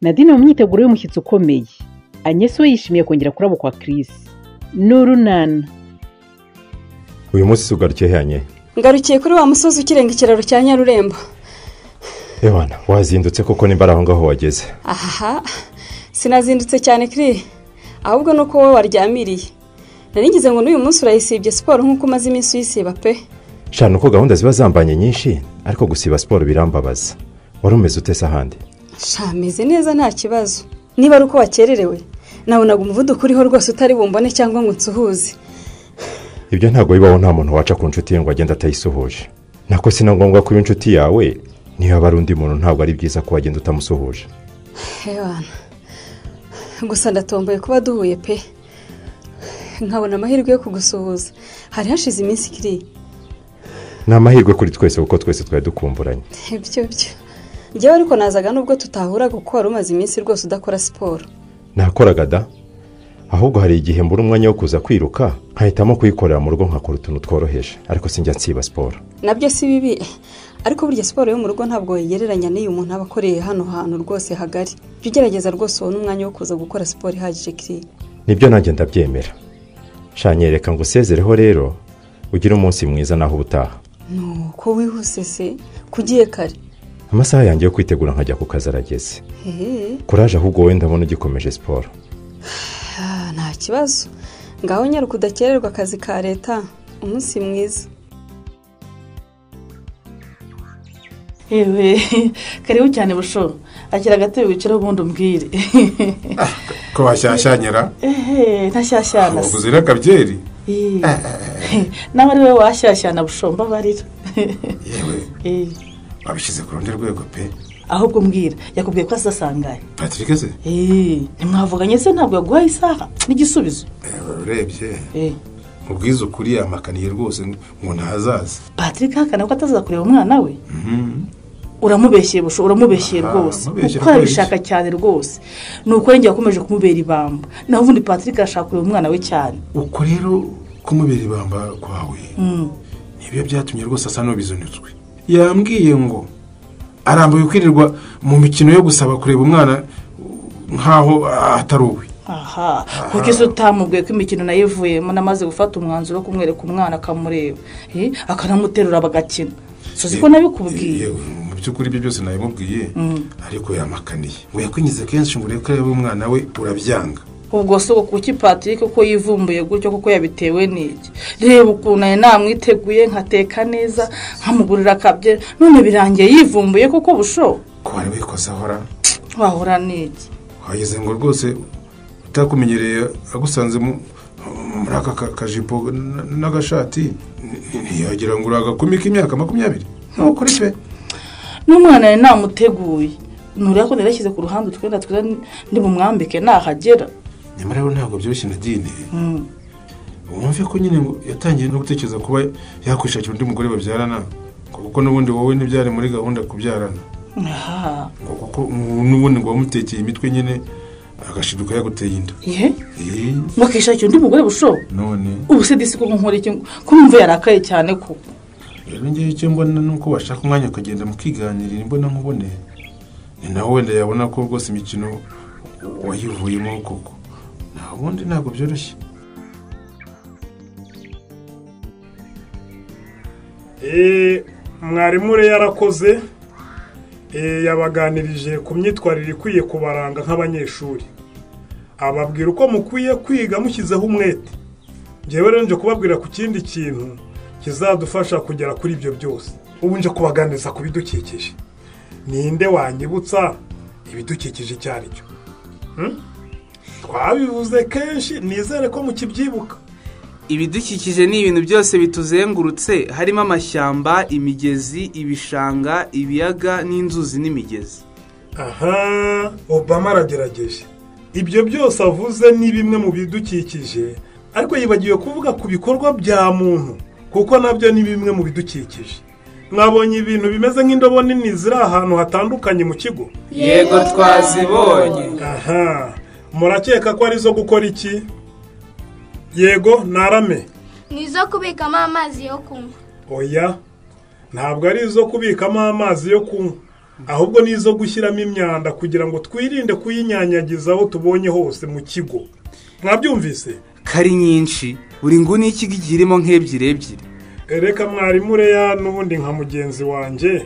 Nadine mu myiteguro y'umushyitsi ukomeye. Agnes we yishimiye kongera kurabo kwa Chris. Nurunana. Uyu munsi ugarukiye hanye? Ngarukiye kuri wa musozi ukirenga ikiraro cya Nyarurembo. Ewana, wazindutse koko nimbara aho ngaho wageze? Aha. Sinazindutse cyane kiri. Ahubwo nuko wowe waryamiriye. Naringize ngo n'uyu munsi urayisibye siporo nkuko umaze iminsi uyisiba pe. Shana uko gahunda ziba zambanye nyinshi, ariko gusiba siporo birambabaza. Wari umeze utese ahandi? Shameze neza nta kibazo. Niba ari uko wakererewe, nabonaga umuvuduko uriho rwose utari bumbone cyangwa ngo nsuhuze. Ibyo ntago bibaho, nta muntu waca ku nshuti ye ngo agenda atayisuhuje. Nako sina ngombwa ko inshuti yawe niyo aba ari undi muntu, ntabwo ari byiza ko wagenda utamusuhuje. Hewana. Gusa ndatomboye kuba duhuye pe. Nkabona amahirwe yo kugusuhuza. Hari hashize iminsi kiri. Ni amahirwe kuri twese kuko twese twari dukumburanye. Ibyo. Njyewe ariko nazaga nubwo tutahura kuko wari umaze iminsi rwose udakora siporo. Nakoraga da. Ahubwo hari igihe mbura umwanya wo kuza kwiruka, nkahitamo kuyikorera mu rugo nkakora utuntu tworoheje, ariko sinjya nsiba siporo. Nabyo si bibi. Ariko burya siporo yo mu rugo ntabwo yegereranya n'iyo umuntu aba akoreye hano hantu rwose hagari. Ugerageza rwose ubone umwanya wo kuza gukora siporo ihagije kiri. Nibyo nanjye ndabyemera. Shanyereka ngo usezereho rero, ugire umunsi mwiza naho ubutaha. No, ko wihuse se, kugiye kare. Amasaha yanjye yo kwitegura nkajya ku kazi arageze. Kuraje ahubwo wowe ndabona ugikomeje siporo. Nta kibazo. Ngaho nyaruka udakererwa akazi ka leta. Umunsi mwiza. Ewe, karibu cyane busho. Akira gatebe wicira ubundi umbwire. Ko washyashyanyera? Ntashyashyana. Ubuzira kabyeri? Nawe ari we washyashyana bushomba barira. Yewe. Wabishyize ku rundi rwego pe. Ahubwo mbwira, yakubwiye ko azasangaye. Patrick se? Nimwavuganye se ntabwo yaguhaye isaha n'igisubizo. Urebye. Ubwizo kuri amakaniye rwose ngo ntazaza. Patrick hakana ko ataza kureba umwana we. Uramubeshyeye busho, uramubeshyeye rwose. Kuko arabishaka cyane rwose. Nuko njye yakomeje kumubera ibamba. Naho ubundi Patrick arashaka kureba umwana we cyane. Uko rero kumubera ibamba kwawe. Nibyo byatumye rwose asa n'ubizunitswe. Yambwiye ngo arambuye kwirirwa mu mikino yo gusaba kureba umwana nkaho atari uwe. Aha, kuko iso utamubwiye ko imikino nayivuyemo namaze gufata umwanzuro wo kumwereka umwana akamureba. Akanamuterura bagakina. Sozi ko nabikubwiye. Mu byukuri ibyo byose nabimubwiye, ariko yamakaniye. Ngo yakwinyize kenshi ngo urebe ko umwana we urabyanga. Ubwo soko kuki Patrick ko yivumbuye gutyo kuko yabitewe n'iki. Reba ukuntu namwiteguye nkateka neza, nkamugurira kabye, none birangiye yivumbuye kuko busho. Ko ari wikoza hora. Wahora n'iki. Wageze ngo rwose utakumenyereye agusanze muri aka kajipo n'agashati, ntiyagira ngo uragakumika imyaka 20. Nuko uri pe. N'umwana namuteguye. Nuriya ko narashyize ku ruhande twenda ndi bumwambike nahagera. Nyamara rero ntabwo byoroshye Nadine. Wumve ko nyine ngo yatangiye no gutekereza kuba yakwishakira undi mugore babyarana, kuko n'ubundi wowe ntibyari muri gahunda kubyarana. Kuko n'ubundi ngo wamutekeye imitwe nyine agashiduka yaguteye inda. Wakishakira undi mugore busho. None ubu se disi ko nkora iki ko numva yarakaye cyane ko. Rero ngiye icyo mbona nuko bashaka umwanya ukagenda mukiganirira imbona nkubone. Ni nawe wenda yabona ko rwose imikino wayivuyemo koko. Naho ubundi ntabwo byoroshye. Mwarimu re yarakoze yabaganirije ku myitwarire ikwiye kubaranga nk'abanyeshuri. Ababwira uko mukwiye kwiga mushyizeho umwete. Ngewe rero nje kubabwira ku kindi kintu kizadufasha kugera kuri ibyo byose. Ubu nje kubaganiriza ku bidukikije. Ninde wanyibutsa ibidukikije cyari cyo? Twabivuze kenshi, nizere ko mukibyibuka. Ibidukikije ni ibintu byose bituzengurutse, harimo amashyamba, imigezi, ibishanga, ibiyaga n'inzuzi n'imigezi. Aha, Obama aragerageje. Ibyo byose avuze ni bimwe mu bidukikije, ariko yibagiwe kuvuga ku bikorwa bya muntu, kuko nabyo ni bimwe mu bidukikije. Mwabonye ibintu bimeze nk'indobo nini ziri ahantu hatandukanye mu kigo? Yego twazibonye. Aha, murakeka ko ari zo gukora iki? Yego, Narame. Ni izo kubikamo amazi yo kunywa. Oya, ntabwo ari izo kubikamo amazi yo kunywa. ahubwo nizo gushyiramo imyanda kugira ngo twirinde kuyinyanyagiza aho tubonye hose mu kigo. Mwabyumvise? Kari nyinshi buri nguni y'ikigo igirimo nk'ebyiri. Reka mwarimu Reya n'ubundi nka mugenzi wanjye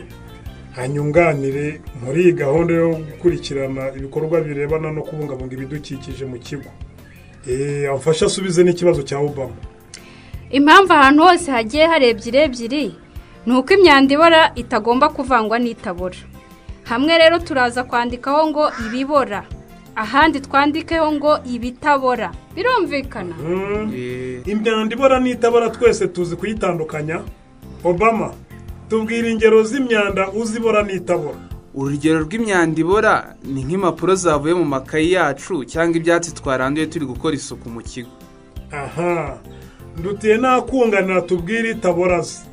hanyunganire muri iyi gahunda yo gukurikirana ibikorwa birebana no kubungabunga ibidukikije mu kigo. Amfasha asubize n'ikibazo cya Obama. Impamvu ahantu hose hagiye hari ebyiri ni uko imyanda ibora itagomba kuvangwa n'itabora. Hamwe rero turaza kwandikaho ngo ibibora, ahandi twandikeho ngo ibitabora. Birumvikana? Imyanda ibora n'itabora twese tuzi kuyitandukanya. Obama, tubwira ingero z'imyanda uzibora n'itabora. Urugero rw'imyanda ibora ni nk'impapuro zavuye mu makayi yacu cyangwa ibyatsi twaranduye turi gukora isuku mu kigo. Aha, ndutiye nakunganira tubwire itaboraze.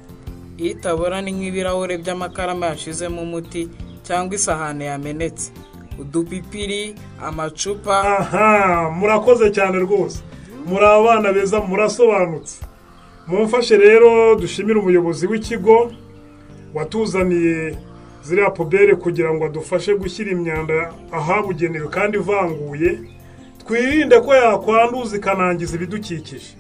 Itabora ni nk'ibirahure by'amakaramu yashizemo umuti cyangwa isahane yamenetse, udupipiri, amacupa. Aha, murakoze cyane rwose. Muri abana beza murasobanutse. Mumfashe rero dushimire umuyobozi w'ikigo watuzaniye ziriya pobere kugira ngo adufashe gushyira imyanda ahabugenewe kandi ivanguye, twirinde ko yakwanduza ikanangiza ibidukikije.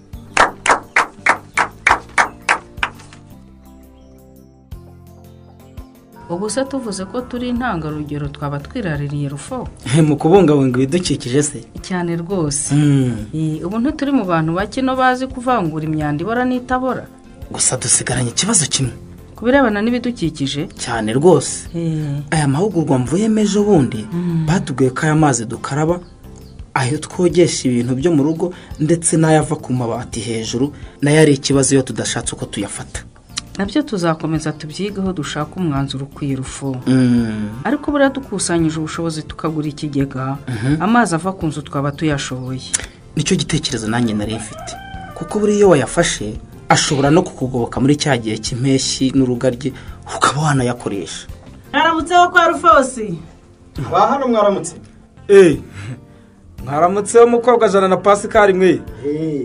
ubu se tuvuze ko turi intangarugero twaba twiraririye Rufo mu kubungabunga ibidukikije se cyane rwose. Ubu ntituri mu bantu bake no bazi kuvangura imyanda ibora n'itabora. Gusa dusigaranye ikibazo kimwe ku birebana n'ibidukikije cyane rwose. Aya mahugurwa mvuyemo ejo bundi batubwiye ko aya mazi dukaraba, ayo twogesha ibintu byo mu rugo ndetse n'ayava ku mabati hejuru nayo ari ikibazo iyo tudashatse uko tuyafata. Nabyo tuzakomeza tubyigaho dushaka umwanzuro ukwiye Rufo. Ariko buriya dukusanyije ubushobozi tukagura ikigega, amazi ava ku nzu twaba tuyashoboye. Nicyo gitekerezo nanjye nari mfite, kuko buri iyo wayafashe ashobora no kukugoboka muri cya gihe cy'impeshyi n'urugaryi ukaba wanayakoresha. Mwaramutseho kwa Rufosi. Hano mwaramutse. Mwaramutseho mukobwa Jana na Pascal mwe.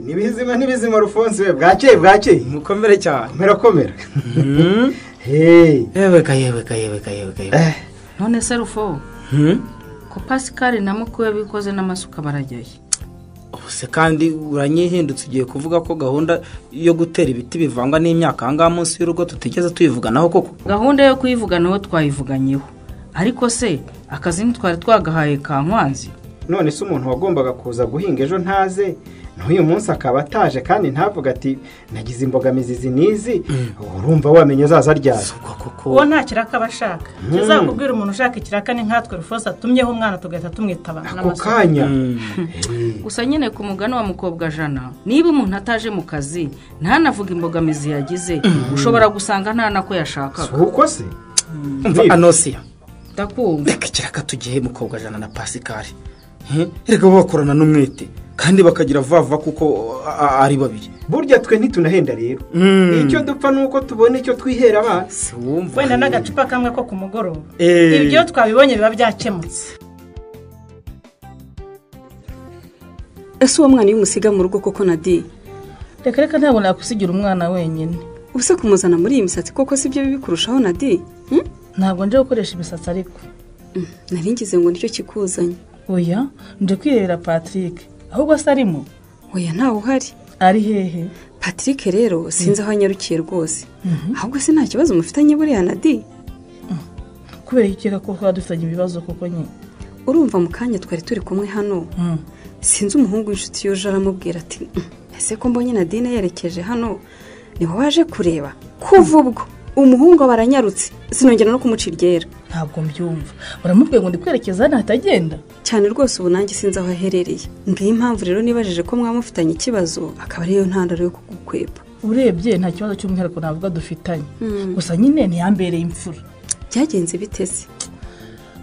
Nibizima ntibizima Rufonsi we bwake. Mukomere cyane. Merakomera. Yewe. None se Rufo, ko Pascal na mukwe bikoze n'amasuka barajyaye. Ubuse kandi uranyihindutse ugiye kuvuga ko gahunda yo gutera ibiti bivangwa n'imyaka ahangaha munsi y'urugo tutigeze tuyivuganaho koko. Gahunda yo kuyivuganaho twayivuganyeho, ariko se akazi ntitwari twagahaye Kankwanzi. None se umuntu wagombaga kuza guhinga ejo ntaze, n'uyu munsi akaba ataje kandi ntavuga ati nagize imbogamizi zinizi, urumva wamenye zaza ryari. Uwo nta kiraka bashaka. Kizakubwira umuntu ushaka ikiraka ni nkatwe Rufosi atumyeho umwana tugahita tumwitaba n'amasuka. Ako kanya. Gusa nyine ku mugani wa mukobwa Jana, niba umuntu ataje mu kazi ntanavuga imbogamizi yagize, ushobora gusanga nta nako yashakaga. Uko se? Anosiya. Ndakumva. Reka kiraka tugiye mukobwa Jana na Pascal. Erega bakorana n'umwete kandi bakagira vava kuko ari babiri. Burya twe ntitunahenda rero. Icyo dupfa nuko tubone icyo twihera basi. Wenda n'agacupa kamwe ko ku mugoroba. Ibyo twabibonye biba byakemutse. Ese uwo mwana y'umusiga mu rugo koko Nadi? Reka ntabwo nakusigira umwana wenyine. Ubuse kumuzana muri iyi misatsi koko sibyo bibi kurushaho Nadi? Ntabwo nje gukoresha imisatsi ariko. Nari ngize ngo nicyo kikuzanye. Oya, nje kwirera Patrick. Ahubwo se arimo? Oya ntawe uhari. Ari hehe? Patrick rero sinzi aho anyarukiye rwose. Ahubwo se nta kibazo mufitanye buriya Nadi? Kubera ikeka ko dufitanye ibibazo koko nyine. Urumva mu kanya twari turi kumwe hano. Sinzi umuhungu w'inshuti yoje aramubwira ati ese ko mbonye Nadine yerekeje hano niho waje kureba. Kuva ubwo umuhungu baranyarutse sinongera no kumucira iryera. Ntabwo mbyumva. Baramubwiye ngo ndikwerekeza hano hatagenda. Cyane rwose ubu nanjye sinzi aho aherereye. Ngiye impamvu rero nibajije ko mwamufitanye ikibazo akaba ariyo ntandaro yo kugukwepa. Urebye nta kibazo cy'umwihariko navuga dufitanye. Gusa nyine ntiyambereye imfura. Byagenze bitese.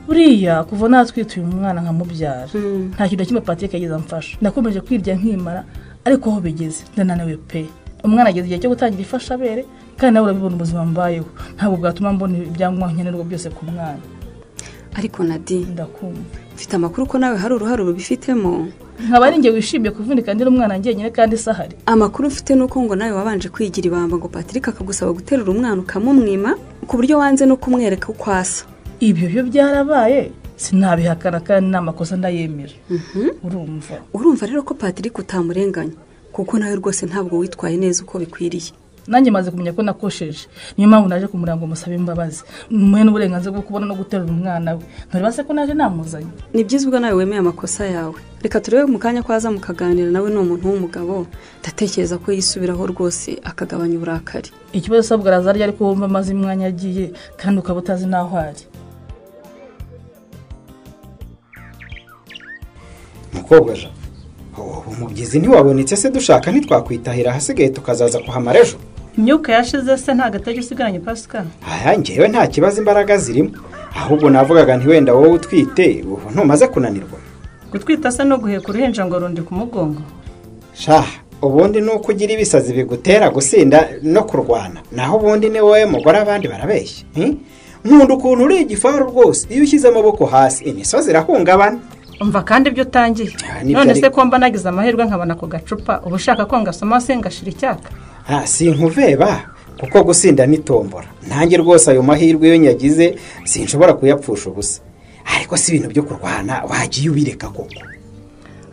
Buriya kuva natwituye umwana nkamubyara. Nta kintu kimwe Patrick yagize amfasha. Nakomeje kwirya nkimara ariko aho bigeze ndananiwe pe. Umwana ageze igihe cyo gutangira ifashabere kandi nawe urabibona ubuzima mbayeho. Ntabwo bwatuma mbona ibyangombwa nkenerwa byose ku mwana. Ariko Nadi ndakumva. Mfite amakuru ko nawe hari uruhare rubifitemo. Nkaba ari nge wishimiye kuvunika ndira umwana ngenyine kandi sahari. Amakuru mfite nuko ngo nawe wabanje kwigira ibamba ngo Patrick akagusaba guterura umwana ukamumwima ku buryo wanze no kumwereka uko asa. ibyo byo byarabaye sinabihakana kandi n'amakosa ndayemera. urumva rero ko Patrick utamurenganya kuko nawe rwose ntabwo witwaye neza uko bikwiriye. Nanjye maze kumenya ko nakosheje niyo mpamvu naje kumuranga umusaba imbabazi muhe n'uburenganzira bwo kubona no guterura umwana we. Nturibase ko naje namuzanye. Ni byiza ubwo nawe wemeye amakosa yawe. Reka turebe mu kanya kwaza mukaganira, nawe ni umuntu w'umugabo ndatekereza ko yisubiraho rwose akagabanya uburakari. Ikibazo sabwa razarya ariko wumva amazi imwanya agiye kandi ukaba utazi naho ari. Mukobwa ja umubyizi ntiwabonetse se dushaka ntitwakwitahira hasigaye tukazaza kuhamara ejo. Imyuka yashize se nta gatege usigaranye Pascal. Njyewe nta kibazo imbaraga zirimo, ahubwo navugaga nti wenda wowe utwite ubu ntumaze kunanirwa. Gutwita se no guheka uruhinja ngo rundi ku mugongo. Ubundi nuko ugira ibisazi bigutera gusinda no kurwana, naho ubundi ni wowe mugore abandi barabeshya. Nkunda ukuntu uri igifaru rwose, iyo ushyize amaboko hasi imisozi irahungabana. Umva kandi ibyo utangiye. None se ko mba nagize amahirwe nkabona ku gacupa uba ushaka ko ngasoma se ngashira icyaka. Sinkuveba kuko gusinda nitombora. Nanjye rwose ayo mahirwe yo nyagize sinshobora kuyapfusha ubusa. Ariko si ibintu byo kurwana wagiye ubireka koko.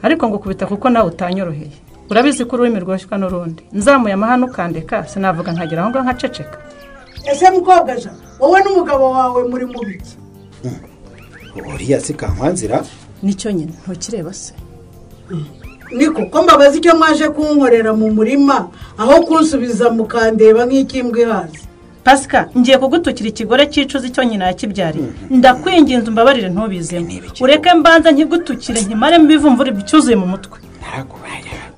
Ariko ngo kubita kuko nawe utanyoroheye. Urabizi ko ururimi rwoshywa n'urundi. Nzamuye amahano ukandeka sinavuga nkagera aho ngo nkaceceka. Ese mukobwa ja wowe n'umugabo wawe muri mu biki? Uriya si Kankwanzira. Nicyo nyine ntukireba se. Niko ko mbabaza icyo mwaje kunkorera mu murima aho kunsubiza mukandeba nk'ikimbwe hazi. Pascal ngiye kugutukira ikigore cyicuza icyo nyina yakibyariye. Ndakwinginze umbabarire ntubizemo. Ureke mbanza nkigutukire nkimare mbivumvura ibicyuzuye mu mutwe.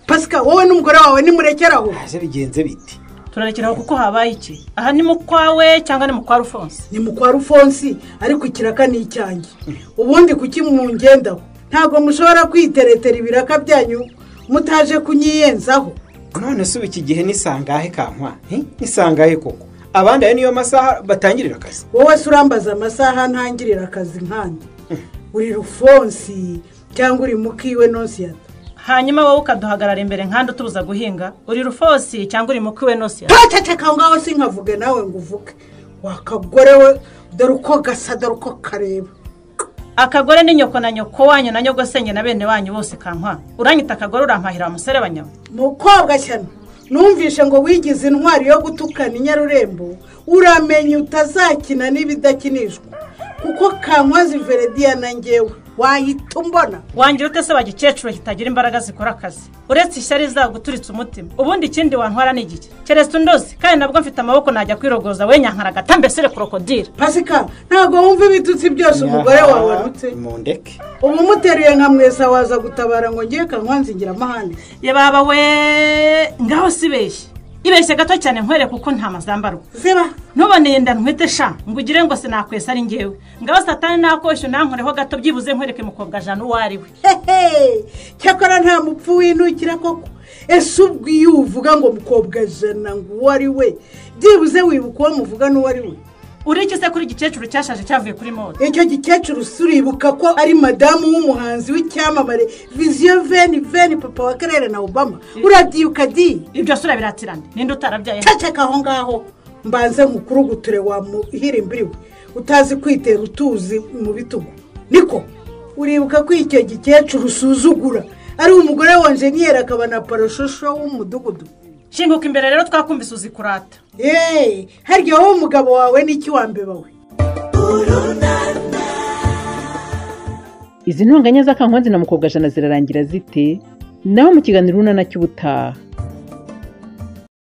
Pascal wowe n'umugore wawe nimurekeraho. Aje bigenze biti. Turarekeraho kuko habaye iki? Aha ni mu kwawe cyangwa ni mu kwa Rufonsi? Ni mu kwa Rufonsi ariko ikiraka ni icyanjye. Ubundi kuki mungendaho? Ntabwo mushobora kwiteretera ibiraka byanyu mutaje kunyiyenzaho. None se iki gihe nisangahe Kankwa? Nisangahe koko? Abandi ayo niyo masaha batangirira akazi. Wowe surambaza amasaha ntangirira akazi nkandi. Uri Rufonsi cyangwa uri mukiwe Nonsiyata? Hanyuma wowe ukaduhagarara imbere nkandi utubuza guhinga. Uri Rufonsi cyangwa uri mukiwe Nonsiyata? Taceceka ngaho sinkavuge nawe ngo uvuge. Wakagore we dore uko gasa dore uko kareba. Akagore ni nyoko na nyoko wanyu na nyogosenge na bene wanyu bose Kankwa. Uranyita akagore urampahira umusore banyama. Mukobwa cyane. Numvishe ngo wigize intwari yo gutukana Nyarurembo, uramenye utazakina n'ibidakinishwa. Kuko Kankwazi Verediya na ngewe wahita umbona. Wangira ute se bagikecuru hitagira imbaraga zikora akazi. Uretse ishyari zaguturitse umutima. Ubundi ikindi wantwara ni igiki? Keretse ndozi kandi nabwo mfite amaboko najya kwirogoza we nyankaraga tambesere krokodile. Pascal ntago wumva ibitutsi byose umugore wawe warutse. Mundeke. Ubu muteruye nka mwesa waza gutabara ngo ngiye Kankwanzi ngira amahane. Ye baba we ngaho sibeshye. Ibeshye gato cyane nkwere kuko nta mazambaro. Ziba ntuboneye ndantwite sha ngo ugire ngo sinakwesa ari ngewe. Ngaho satani nakosho nankoreho gato byibuze nkwereke mukobwa Jana uwari we. Cyakora nta mupfu winukira koko. Ese ubwo iyo uvuga ngo mukobwa Jana ngo uwari we byibuze wibuka uwo muvuga n'uwari we. Uriki se kuri gikecuru cyashaje cyavuye kuri mode. Icyo gikecuru suribuka ko ari madamu w'umuhanzi w'icyamamare Vision Veni papa wa Karere na Obama. Uradiuka di. Ibyo sura biratirana. Ninde utarabyaye? Caceka aho ngaho. Mbanze mukuruguture wa muhirimbiriwe. Utazi kwitera utuzi mu bitugu. Niko uribuka ko icyo gikecuru usuzugura ari umugore wa engineer akaba na paroshosho w'umudugudu. Shinguka imbere rero twakumvise uzikurata. Harya wowe umugabo wawe n'iki wambeba we? Izi ntonganya za Kankwanzi na mukobwa Jana zirarangira zite? Naho mu kiganiro runana cy'ubutaha.